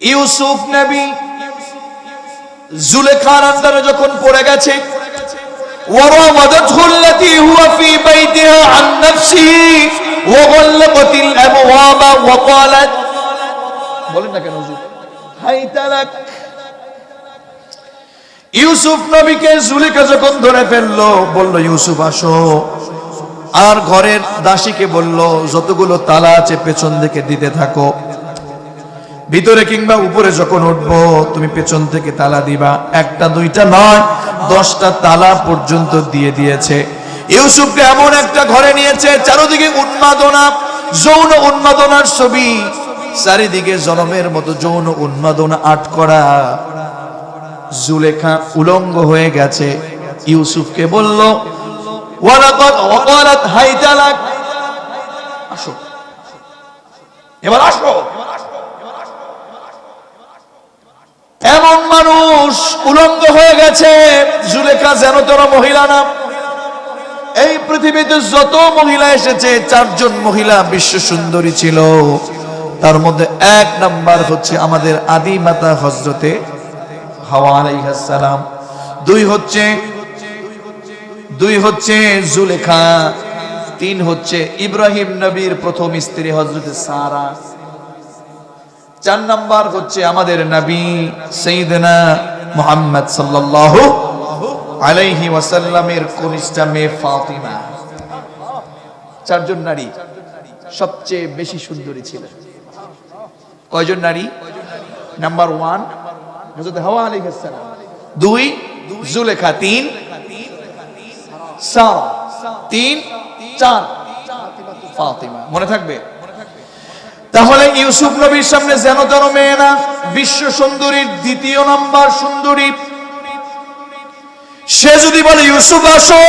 ইউসুফ নবী জুলেখার আন্ডারে যখন পড়ে গেছে, وراودته التي هو في بيتها عن نفسه وغلقت الابواب وقالت বলেন না কেন হুজুর হাইতা লাক। ইউসুফ নবীকে জুলেখা যখন ধরে ফেললো, বলল ইউসুফ আসো। আর ঘরের দাসীকে বলল যতগুলো তালা আছে পেছন দিকে দিতে থাকো, ভিতরে কিংবা উপরে যখন উঠবো তুমি পেছন থেকে তালা দিবা, একটা দুইটা নয় 10টা তালা পর্যন্ত দিয়ে দিয়েছে। ইউসুফকে এমন একটা ঘরে নিয়েছে, চারিদিকে উন্মাদনা, যৌন উন্মাদনার ছবি, চারিদিকে জনমের মতো যৌন উন্মাদনা আটকরা। জুলেখা উলঙ্গ হয়ে গেছে। ইউসুফকে বলল ওয়ালাকাত হাইতা লাক, আসো এবার আসো। এমন মানুষ উলঙ্গ হয়ে গেছে, জুলেখা যেন তোর মহিলা না। এই পৃথিবীতে যত মহিলা এসেছে 4 জন মহিলা বিশ্ব সুন্দরী ছিল, তার মধ্যে 1 নাম্বার হচ্ছে আমাদের আদি মাতা হযরতে হাওয়া আলাইহিস সালাম, 2 হচ্ছে জুলেখা, 3 হচ্ছে ইব্রাহিম নবীর প্রথম স্ত্রী হযরতে সারা, 4 নাম্বার হচ্ছে আমাদের নবী সাইয়েদনা মুহাম্মদ সাল্লাল্লাহু আলাইহি ওয়াসাল্লামের কনিষ্ঠ মেয়ে ফাতিমা। 4 জন নারী সবচেয়ে বেশি সুন্দরী ছিলেন। কয়জন নারী? নাম্বার 1 হযরত হাওয়া আলাইহিস সালাম, 2 জুলেখা, 3 সারা, 3 4 ফাতিমা। মনে থাকবে? তাহলে ইউসুফ নবীর সামনে যেন তেন মেয়ে না, বিশ্ব সুন্দরীর 2য় নাম্বার সুন্দরী। সে যদি বলে ইউসুফ আসো,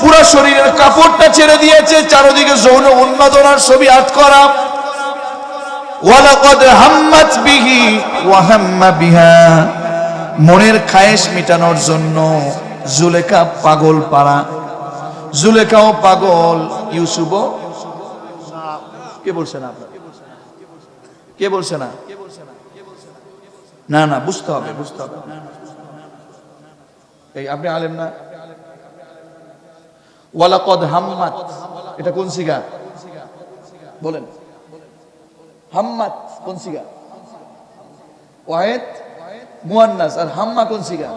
পুরো শরীরের কাপড়টা ছেড়ে দিয়েছে, চারিদিকে যৌন উন্মাদনার ছবি আটকরা। ওয়ালাকাদ হাম্মাত বিহি ওয়া হাম্মা বিহা, মনের খায়েশ মেটানোর জন্য জুলেখা পাগল পারা। জুলেখাও পাগল, ইউসুফও। কে বলছে না? কে বলছে না? না না, বুঝতে হবে, বুঝতে হবে। এই আপনি আলেম না? ওয়ালাকাদ হাম্মাত, এটা কোন সিগা বলেন? হাম্মাত কোন সিগা? ওয়াহিদ মুয়ান্নাস। আর হাম্মা কোন সিগা?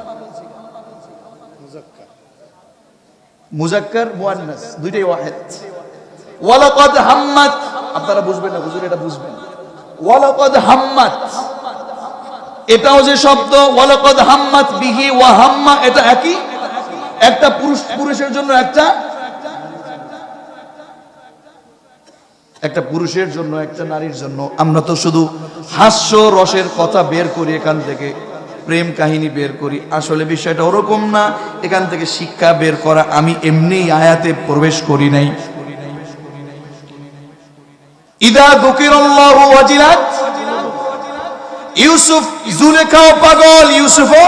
মুজাক্কার মুয়ান্নাস, দুইটাই ওয়াহিদ। ওয়ালাকাদ হাম্মাত, আপনারা বুঝবেন না হুজুর, এটা বুঝবেন। ওয়ালাকাদ হাম্মাত এটাও যে শব্দ, ওয়ালাকাদ হাম্মাত বিহি ওয়া হাম্মা, এটা একই। একটা পুরুষের জন্য, একটা পুরুষের জন্য, একটা নারীর জন্য। আমরা তো শুধু হাস্য রসের কথা বের করি, এখান থেকে প্রেম কাহিনী বের করি। আসলে বিষয়টা ওরকম না, এখান থেকে শিক্ষা বের করা। আমি এমনি আয়াতে প্রবেশ করি নাই। ইদা যুকিরাল্লাহু ওয়াজিলাত, ইউসুফ জুলেখাও পাগল, ইউসুফও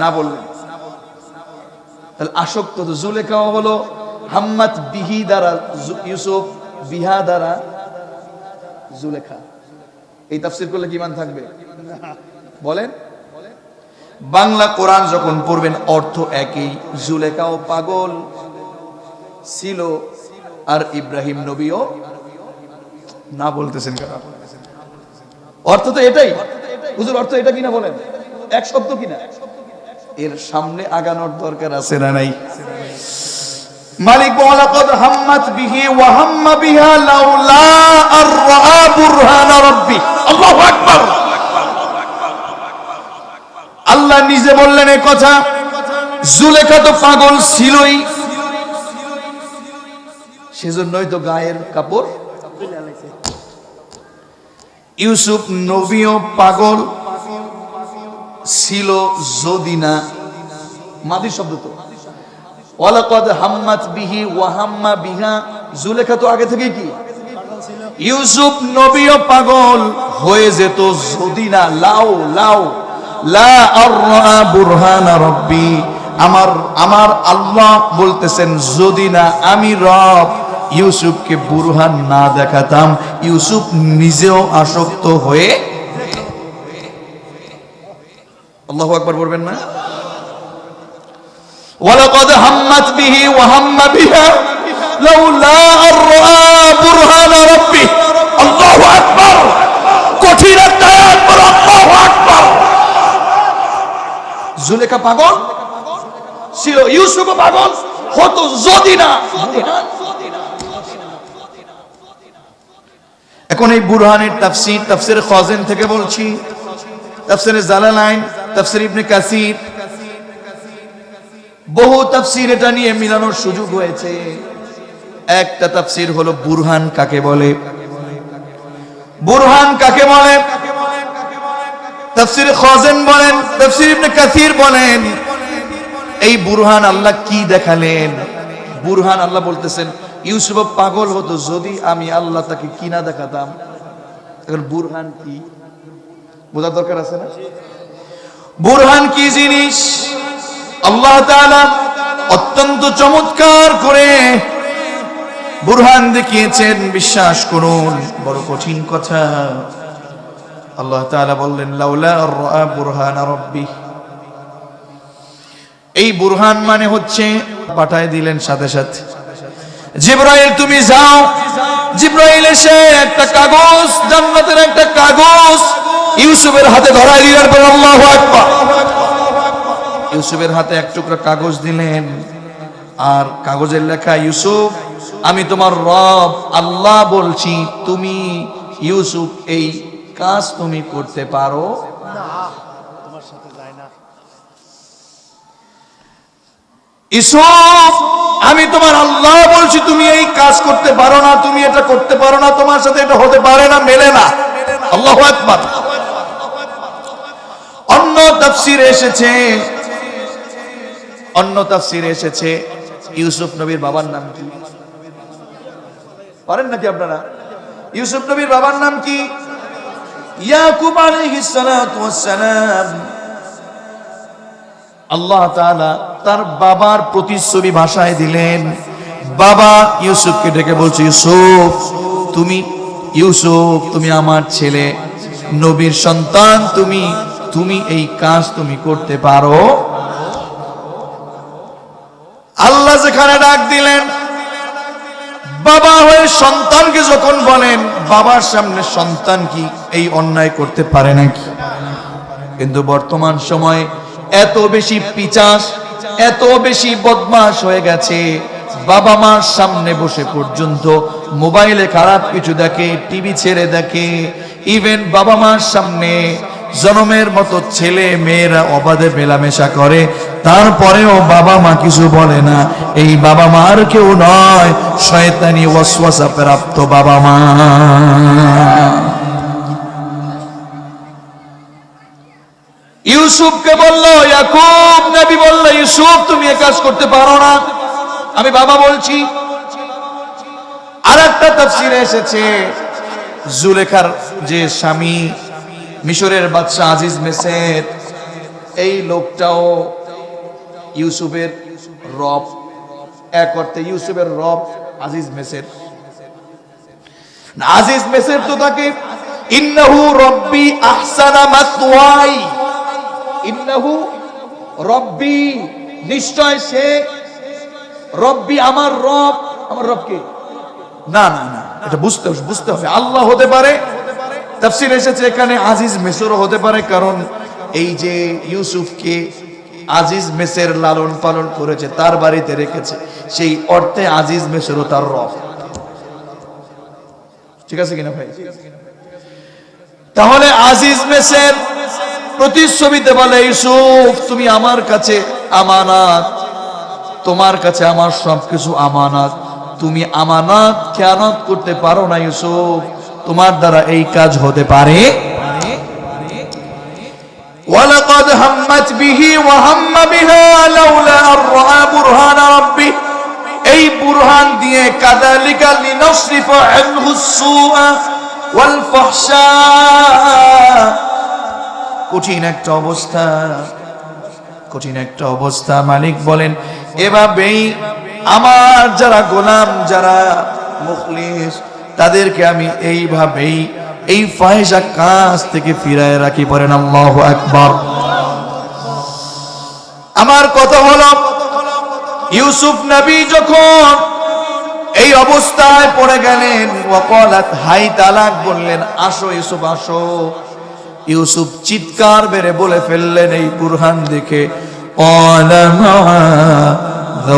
না বললেন। তাহলে আসক্ত তো জুলেখাও হলো হাম্মাত বিহি দ্বারা ইউসুফ, বিহা দ্বারা জুলেখা। এই তাফসীর করলে কি মান থাকবে বলেন? বাংলা কোরআন যখন পড়বেন অর্থ একই। জুলেখাও পাগল ছিল, আর ইব্রাহিম নবীও না বলতেছেন কেন? অর্থ তো এটাই হুজুর, অর্থ এটা কিনা বলেন, এক শব্দ কিনা? এর সামনে আগানোর দরকার আছে না নাই? মালিক ওয়ালাকাদ হাম্মাত বিহি ওয়া হাম্মা বিহা লাউলা আর-রাআ বুরহান রাব্বি। আল্লাহু আকবার। আল্লাহ নিজে বললেন এই কথা। জুলেখা তো পাগল ছিলই, সেজন্যই তো গায়ের কাপড়। ইউসুফ নবীও পাগল ছিল যদি না, মাদি শব্দ তো। ওয়ালাকাদ হাম্মাত বিহি ওয়া হাম্মা বিহা, জুলেখা তো আগে থেকেই কি ইউসুফ নবীও পাগল হয়ে যেত যদি না লা আর-রাআ বুরহান রাব্বি, আমার আমার আল্লাহ বলতেছেন যদি না আমি রব ইউসুফকে বুরহান না দেখাতাম, ইউসুফ নিজেও আসক্ত হয়ে। আল্লাহু আকবার বলবেন না? ওয়ালাকাদ হাম্মাত বিহি ওয়া হাম্মা বিহা লাউলা আর রাআ বুরহান রাব্বি। আল্লাহু আকবার, কঠিন একটা আয়াত পড়ো, আল্লাহু আকবার। জুলেখা পাগল ছিল, ইউসুফ পাগল হতো যদি না। এখন এই বুরহানের তাফসীর, তাফসীর খাজিন থেকে বলছি, তাফসীর জালালাইন, তাফসীর ইবনে কাসির, বহু তাফসীর এটা নিয়ে মিলানোর সুযোগ হয়েছে। একটা তাফসীর হলো বুরহান কাকে বলে, বুরহান কাকে বলে। তাফসীর খাজিন বলেন, তাফসীর ইবনে কাসির বলেন এই বুরহান আল্লাহ কি দেখালেন। বুরহান আল্লাহ বলতেছেন ইউসুফ পাগল হতো যদি আমি আল্লাহ তাকে কি না দেখাতাম। এখন বুরহান কি বোঝার দরকার আছে না? বুরহান কি জিনিস আল্লাহ তাআলা অত্যন্ত চমৎকার করে বুরহান দেখিয়েছেন, বিশ্বাস করুন। বড় কঠিন কথা। আল্লাহ তাআলা বললেন লাউলা আর-রাআ বুরহান রাব্বি। এই বুরহান মানে হচ্ছে পাঠায় দিলেন সাথে সাথে, জিবরাইল তুমি যাও। জিবরাইল এসে একটা কাগজ, জান্নাতের একটা কাগজ ইউসুফের হাতে ধরায় দিলেন। আল্লাহু আকবার। ইউসুফের হাতে এক টুকরা কাগজ দিলেন, আর কাগজের লেখা ইউসুফ আমি তোমার রব আল্লাহ বলছি তুমি ইউসুফ এই কাজ তুমি করতে পারো না। তোমার সাথে যায় না। ইউসুফ আমি তোমার আল্লাহ বলছি তুমি এই কাজ করতে পারো না, তুমি এটা করতে পারো না, তোমার সাথে এটা হতে পারে না, মেলে না। আল্লাহু আকবার। অন্য তাফসীরে এসেছে, অন্য তাফসীরে এসেছে ইউসুফ নবীর বাবার নাম কি পারেন নাকি আপনারা? ইউসুফ নবীর বাবার নাম কি? ইয়াকুব আলাইহিস সালাতু ওয়াস সালাম। আল্লাহ তাআলা তার বাবার প্রতিচ্ছবি ভাষায় দিলেন। বাবা ইউসুফকে ডেকে বলছে ইউসুফ তুমি আমার ছেলে, নবীর সন্তান, তুমি এই কাজ তুমি করতে পারো। আল্লাহ যেখানে ডাক দিলেন, বাবা হয়ে সন্তানকে যখন বলেন, বাবার সামনে সন্তান কি এই অন্যায় করতে পারে নাকি? কিন্তু বর্তমান সময়ে এত বেশি পিচাস, এত বেশি বদমাশ হয়ে গেছে, বাবা মার সামনে বসে পর্যন্ত মোবাইলে খারাপ কিছু দেখে, টিভি ছেড়ে দেখে। ইভেন বাবা মার সামনে জনমের মতো ছেলে মেয়েরা অবাধে মেলামেশা করে, তারপরেও বাবা মা কিছু বলে না। এই বাবা মার কেউ নয়, শয়তানি ওয়াসওয়াসা প্রাপ্ত বাবা মা। ইউসুফকে বলল, ইয়াকুব নবী বলল ইউসুফ তুমি এই কাজ করতে পারো না, আমি বাবা বলছি। আরেকটা তাফসীরে এসেছে জুলেখার যে স্বামী মিশরের বাদশা আজিজ মেসের, এই লোকটাও ইউসুফের রব। এক অর্থে ইউসুফের রব আজিজ মেসের। আজিজ মেসের তো তাকে ইন্নাহু রব্বি আহসানা মাসওয়াই, ইন্নাহু রব্বি নিশ্চয় সে, রব্বি আমার রব। আমার রব কে? না না না, এটা বুঝতে হবে। আল্লাহ হতে পারে, তাফসীর এসেছে এখানে আজিজ মিসরও হতে পারে, কারণ এই যে ইউসুফকে আজিজ মিসর লালন পালন করেছে, তার বাড়িতে রেখেছে, সেই অর্থে আজিজ মিসরও তার রব। ঠিক আছে কিনা ভাই? তাহলে আজিজ মিসর প্রতিচ্ছবিতে বলে ইউসুফ তুমি আমার কাছে আমানত, তোমার কাছে আমার সবকিছু আমানত, তুমি আমানত খেয়ানত করতে পারো না ইউসুফ, তোমার দ্বারা এই কাজ হতে পারে। ওয়ালাকাদ হাম্মাত বিহি ওয়া হাম্মা বিহা লাউলা আর-রাআ বুরহান রাব্বি। এই বুরহান দিয়ে কাযালিকা লিনাসরিফা আনহু আস-সুআ ওয়াল ফাহশা। কঠিন একটা অবস্থা। কঠিন একটা অবস্থা। মালিক বলেন এভাবেই আমার যারা গোলাম, যারা মুখলিস, তাদেরকে আমি এইভাবেই এই ফাহিশা কাজ থেকে ফিরায় রাখি। পড়েন আল্লাহু আকবার। আমার কথা হলো, ইউসুফ নবী যখন এই অবস্থায় পড়ে গেলেন, ওয়াকালাত হাই তালাক বললেন, আসো ইউসুফ আসো। ইউসুফ চিৎকার বেড়ে বলে ফেললেন এই বুরহান দেখে, ক্বালা মাআযাল্লাহ।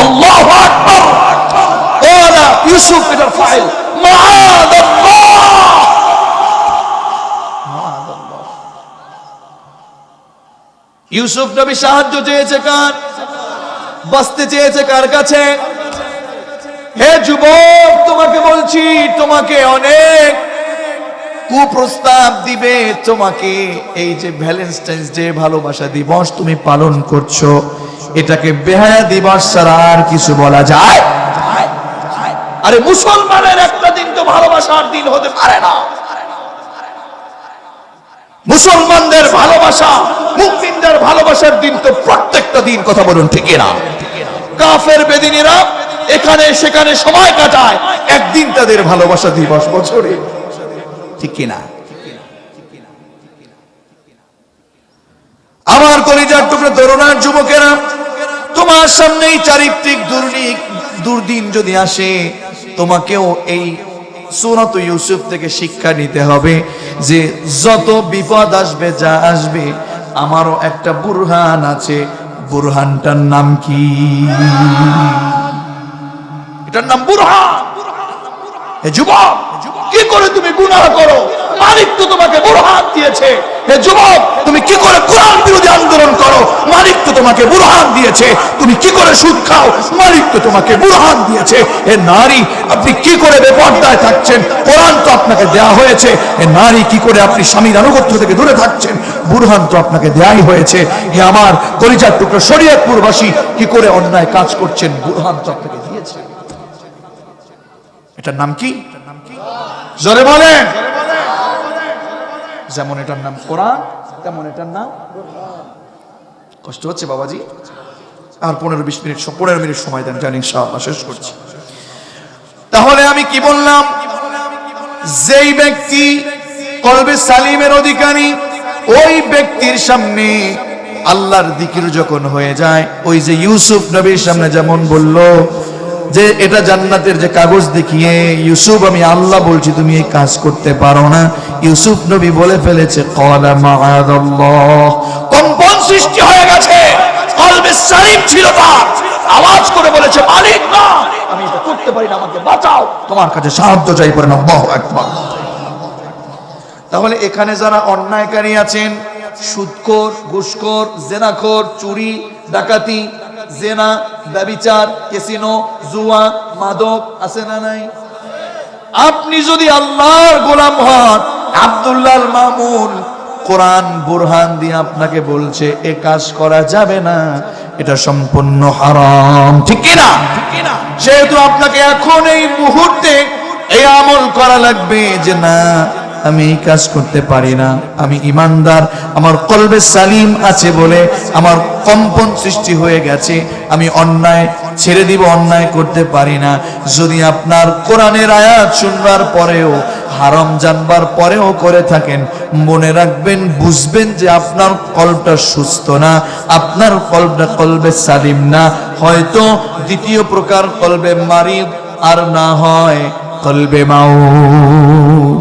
আল্লাহু আকবার। ক্বালা ইউসুফ এটার ফাইল মাআযাল্লাহ। মাআযাল্লাহ। ইউসুফ নবী সাহায্য চেয়েছে কার? বাঁচতে চেয়েছে কার কাছে? হে যুবক, তোমাকে বলছি, তোমাকে অনেক কুপ্রস্তাব দিবে। তোমাকে এই যে ভ্যালেন্টাইন্স ডে, ভালোবাসা দিবস তুমি পালন করছো, এটাকে বেহায়া দিবস ছাড়া আর কিছু বলা যায়? আরে মুসলমানের একটা দিন তো ভালোবাসার দিন হতে পারে না? মুসলমানদের ভালোবাসা, মুমিনদের ভালোবাসার দিন তো প্রত্যেকটা দিন। কথা বলুন ঠিক না? কাফের বেদিনীরা এখানে সেখানে সময় কাটায়, একদিন তাদের ভালোবাসা দিবস বছরে, ঠিক কিনা? আমার কলিজার টুকরা তরুণার যুবকেরা, তোমার সামনেই চারিত্রিক দুর্দিন যদি আসে, তোমাকেও এই সূরাত ইউসুফ থেকে শিক্ষা নিতে হবে যে যত বিপদ আসবে, যা আসবে, আমারও একটা বুরহান আছে। বুরহানটার নাম কি? এটার নাম বুরহান। হে যুবক, কি করে তুমি গুনাহ করো? মালিক তো তোমাকে বুরহান দিয়েছে। হে যুবক, তুমি কি করে কোরআন বিরোধী আন্দোলন করো? মালিক তো তোমাকে বুরহান দিয়েছে। তুমি কি করে সুদ খাও? মালিক তো তোমাকে বুরহান দিয়েছে। হে নারী, আপনি কি করে বেপরদায় থাকছেন? কোরআন তো আপনাকে দেয়া হয়েছে। হে নারী, কি করে আপনি স্বামীর আনুগত্য থেকে দূরে থাকছেন? বুরহান তো আপনাকে দেয়াই হয়েছে। হে আমার কলিজার টুকরা শরীয়তপুরবাসী, কি করে অন্যায় কাজ করছেন? বুরহান তো আপনাকে দিয়েছে। এটার নাম কি? জোরে বলেন। যেমন এটার নাম কোরআন, তেমন এটার নাম কষ্ট হচ্ছে বাবাজি। আর 15-20 মিনিট, 15 মিনিট সময় দেন, জানি ইনশাআল্লাহ শেষ করছি। তাহলে আমি কি বললাম? যেই ব্যক্তি কলবে সালিমের অধিকারী, ওই ব্যক্তির সামনে আল্লাহর জিকির যখন হয়ে যায়, ওই যে ইউসুফ নবীর সামনে যেমন বলল যে এটা জান্নাতের যে কাগজ দেখিয়ে, ইউসুফ আমি আল্লাহ বলছি তুমি এই কাজ করতে পারো না, ইউসুফ নবী বলে ফেলেছে ক্বালা মাআযাল্লাহ। কম্পন সৃষ্টি হয়ে গেছে, কলবে সালিম ছিল তার। আওয়াজ করে বলেছে, মালিক না, আমি এটা করতে পারি না, আমাকে বাঁচাও, তোমার কাছে সাহায্য চাই। পড়েন আল্লাহু আকবার। তাহলে এখানে যারা অন্যায়কারী আছেন, সুদখোর, ঘুষখোর, জেনাখোর, চুরি, ডাকাতি, জেনা, ব্যভিচার, ক্যাসিনো, জুয়া, মাদক, আছে না নাই? আপনি যদি আল্লাহর গোলাম হন, আব্দুল্লাহ মামুন কোরআন বুরহান দিয়ে আপনাকে বলছে এ কাজ করা যাবে না, এটা সম্পূর্ণ হারাম, ঠিক কি না? সেহেতু আপনাকে এখন এই মুহূর্তে এই আমল করা লাগবে যে না, আমি এই কাজ করতে পারি না, আমি ইমানদার, আমার কলবে সালিম আছে বলে আমার কম্পন সৃষ্টি হয়ে গেছে, আমি অন্যায় ছেড়ে দিব, অন্যায় করতে পারি না। যদি আপনার কোরআনের আয়াত শুনবার পরেও, হারাম জানবার পরেও করে থাকেন, মনে রাখবেন, বুঝবেন যে আপনার কলবটা সুস্থ না, আপনার কলবটা কলবে সালিম না। হয়তো দ্বিতীয় প্রকার কলবে মারিদ, আর না হয় কলবে মাউত।